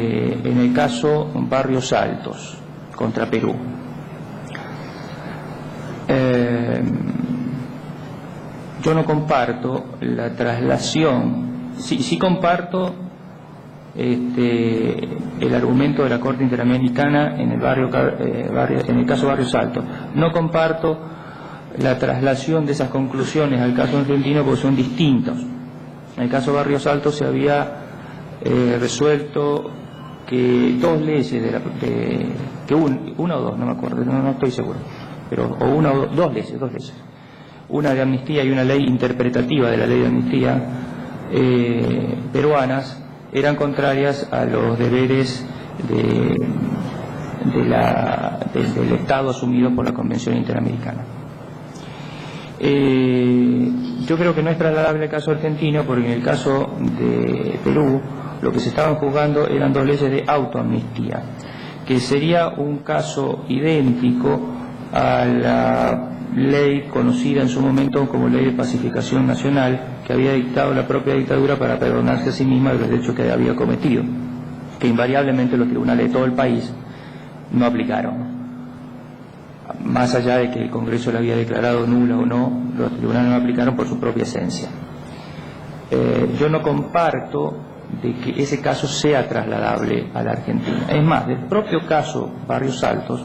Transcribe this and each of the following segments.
En el caso Barrios Altos contra Perú. Yo no comparto la traslación, sí comparto el argumento de la Corte Interamericana en el caso Barrios Altos. No comparto la traslación de esas conclusiones al caso argentino porque son distintos. En el caso Barrios Altos se había resuelto que dos leyes una o dos, no me acuerdo, no estoy seguro, pero dos leyes, una de amnistía y una ley interpretativa de la ley de amnistía peruanas eran contrarias a los deberes del Estado asumido por la Convención Interamericana. Yo creo que no es trasladable el caso argentino porque en el caso de Perú lo que se estaban juzgando eran dos leyes de autoamnistía, que sería un caso idéntico a la ley conocida en su momento como Ley de Pacificación Nacional, que había dictado la propia dictadura para perdonarse a sí misma de los hechos que había cometido, que invariablemente los tribunales de todo el país no aplicaron. Más allá de que el Congreso la había declarado nula o no, los tribunales no aplicaron por su propia esencia. Yo no comparto de que ese caso sea trasladable a la Argentina. Es más, del propio caso Barrios Altos,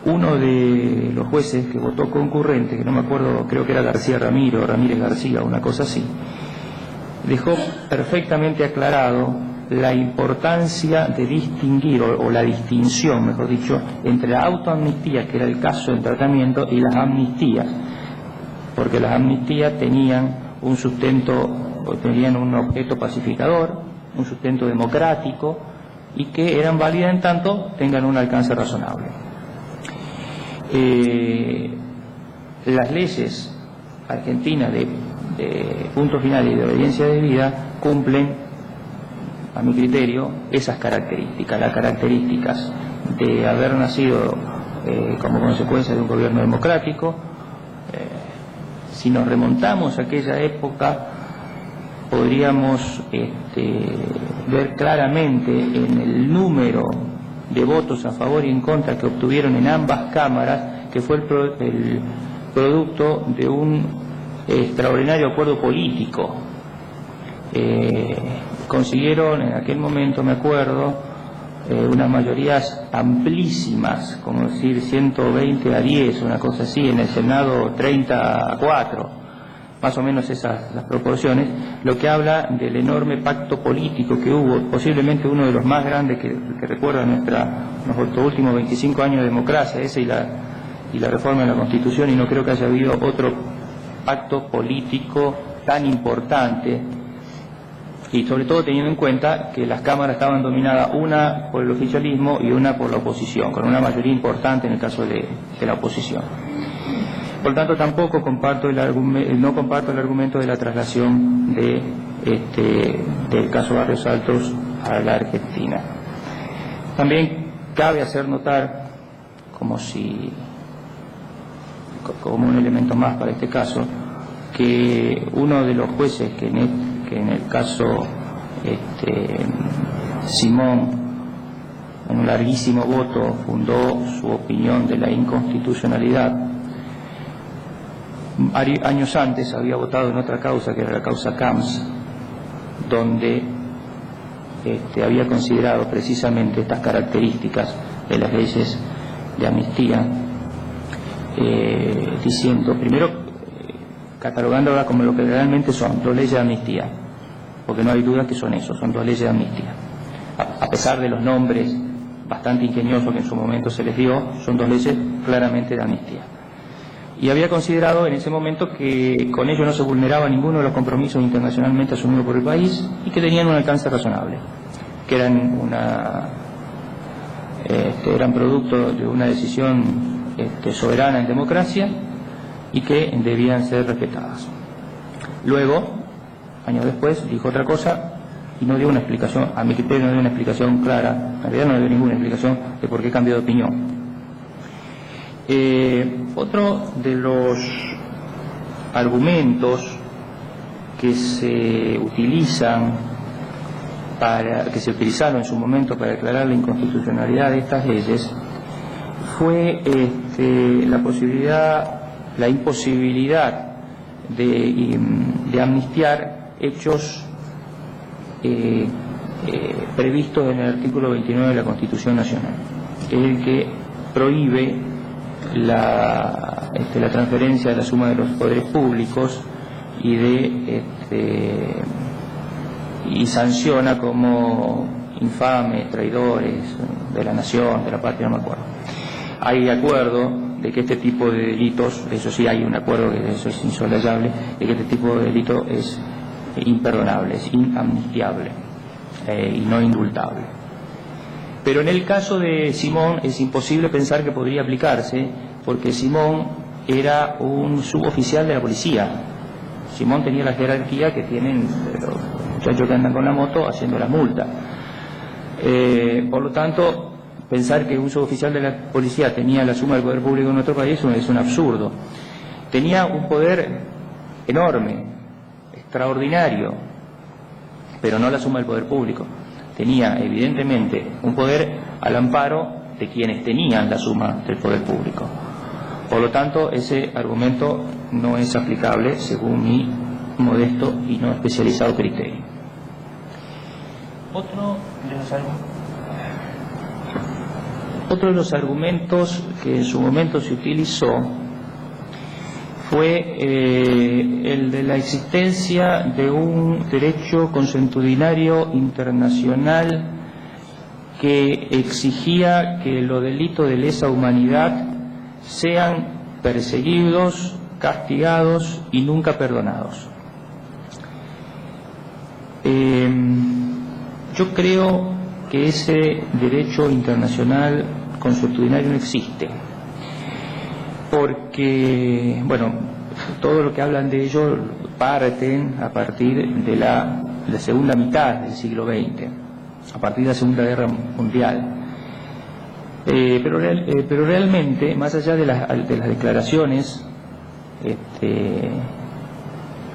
uno de los jueces que votó concurrente, que no me acuerdo, creo que era García Ramírez o Ramírez García, una cosa así, dejó perfectamente aclarado la importancia de distinguir, o la distinción, mejor dicho, entre la autoamnistía, que era el caso del tratamiento, y las amnistías, porque las amnistías tenían un sustento, tenían un objeto pacificador, un sustento democrático, y que eran válidas en tanto tengan un alcance razonable. Las leyes argentinas de punto final y de obediencia debida cumplen, a mi criterio, esas características, las características de haber nacido como consecuencia de un gobierno democrático. Si nos remontamos a aquella época, podríamos ver claramente en el número de votos a favor y en contra que obtuvieron en ambas cámaras, que fue el producto de un extraordinario acuerdo político. Consiguieron en aquel momento, me acuerdo, unas mayorías amplísimas, como decir 120 a 10, una cosa así, en el Senado 30 a 4, más o menos las proporciones, lo que habla del enorme pacto político que hubo, posiblemente uno de los más grandes que recuerda nuestros últimos 25 años de democracia, ese y la reforma de la Constitución, y no creo que haya habido otro pacto político tan importante, y sobre todo teniendo en cuenta que las cámaras estaban dominadas una por el oficialismo y una por la oposición, con una mayoría importante en el caso de la oposición. Por tanto, tampoco comparto no comparto el argumento de la traslación del caso Barrios Altos a la Argentina. También cabe hacer notar, como un elemento más para este caso, que uno de los jueces que en el caso Simón, en un larguísimo voto, fundó su opinión de la inconstitucionalidad, años antes había votado en otra causa, que era la causa Camps, donde había considerado precisamente estas características de las leyes de amnistía, diciendo, primero, catalogándolas como lo que realmente son, dos leyes de amnistía, porque no hay duda que son eso, son dos leyes de amnistía. A pesar de los nombres bastante ingeniosos que en su momento se les dio, son dos leyes claramente de amnistía. Y había considerado en ese momento que con ello no se vulneraba ninguno de los compromisos internacionalmente asumidos por el país y que tenían un alcance razonable, que eran producto de una decisión soberana en democracia y que debían ser respetadas. Luego, años después, dijo otra cosa y no dio una explicación, a mi criterio no dio una explicación clara, en realidad no dio ninguna explicación de por qué cambió de opinión. Otro de los argumentos que se utilizan que se utilizaron en su momento para declarar la inconstitucionalidad de estas leyes fue la imposibilidad de amnistiar hechos previstos en el artículo 29 de la Constitución Nacional, que es el que prohíbe la transferencia de la suma de los poderes públicos y sanciona como infames, traidores de la nación, de la patria, no me acuerdo. Hay acuerdo de que este tipo de delitos, eso sí hay un acuerdo, que eso es insolayable, de que este tipo de delito es imperdonable, es inamnistiable y no indultable. Pero en el caso de Simón es imposible pensar que podría aplicarse, porque Simón era un suboficial de la policía. Simón tenía la jerarquía que tienen los muchachos que andan con la moto haciendo las multas. Por lo tanto, pensar que un suboficial de la policía tenía la suma del poder público en nuestro país es un absurdo. Tenía un poder enorme, extraordinario, pero no la suma del poder público. Tenía, evidentemente, un poder al amparo de quienes tenían la suma del poder público. Por lo tanto, ese argumento no es aplicable según mi modesto y no especializado criterio. Otro de los argumentos que en su momento se utilizó fue el de la existencia de un derecho consuetudinario internacional que exigía que los delitos de lesa humanidad sean perseguidos, castigados y nunca perdonados. Yo creo que ese derecho internacional consuetudinario no existe, porque, bueno, todo lo que hablan de ello parten a partir de la segunda mitad del siglo XX, a partir de la Segunda Guerra Mundial. Pero realmente, más allá de las declaraciones,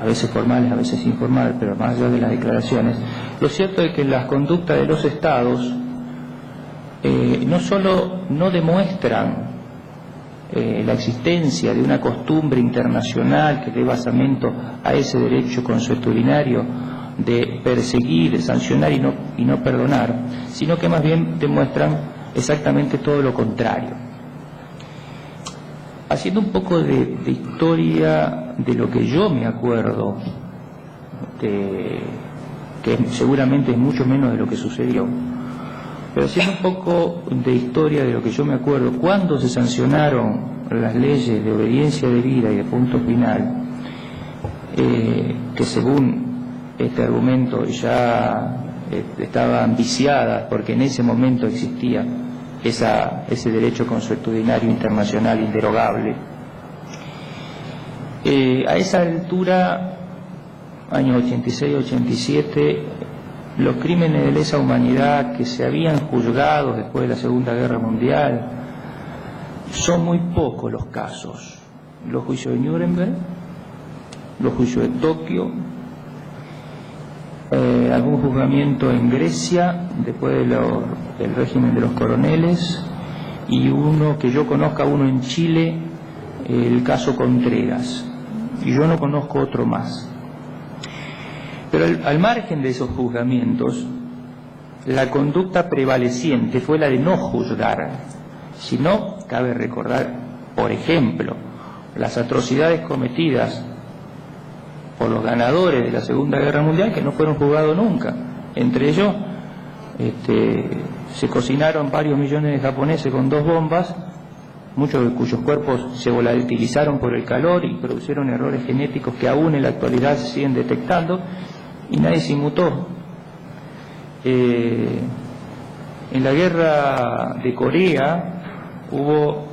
a veces formales, a veces informales, pero más allá de las declaraciones, lo cierto es que las conductas de los Estados no solo no demuestran la existencia de una costumbre internacional que dé basamento a ese derecho consuetudinario de perseguir, de sancionar y no perdonar, sino que más bien demuestran exactamente todo lo contrario. Haciendo un poco de historia de lo que yo me acuerdo, que seguramente es mucho menos de lo que sucedió, pero haciendo un poco de historia de lo que yo me acuerdo, cuando se sancionaron las leyes de obediencia debida y de punto final, que según este argumento ya estaban viciadas porque en ese momento existía ese derecho consuetudinario internacional inderogable. A esa altura, años 86-87, los crímenes de lesa humanidad que se habían juzgado después de la Segunda Guerra Mundial son muy pocos los casos. Los juicios de Nuremberg, los juicios de Tokio, algún juzgamiento en Grecia después del régimen de los coroneles, y uno que yo conozca, uno en Chile, el caso Contreras, y yo no conozco otro más. Pero al margen de esos juzgamientos, la conducta prevaleciente fue la de no juzgar. Si no, cabe recordar, por ejemplo, las atrocidades cometidas por los ganadores de la Segunda Guerra Mundial, que no fueron juzgados nunca. Entre ellos se cocinaron varios millones de japoneses con 2 bombas, muchos de cuyos cuerpos se volatilizaron por el calor y produjeron errores genéticos que aún en la actualidad se siguen detectando, y nadie se inmutó. En la guerra de Corea hubo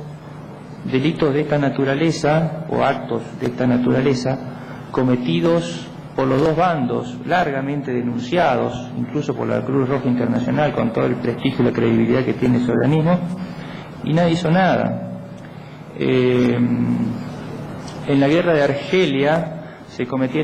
delitos de esta naturaleza o actos de esta naturaleza cometidos por los dos bandos, largamente denunciados, incluso por la Cruz Roja Internacional, con todo el prestigio y la credibilidad que tiene ese organismo, y nadie hizo nada. En la guerra de Argelia se cometieron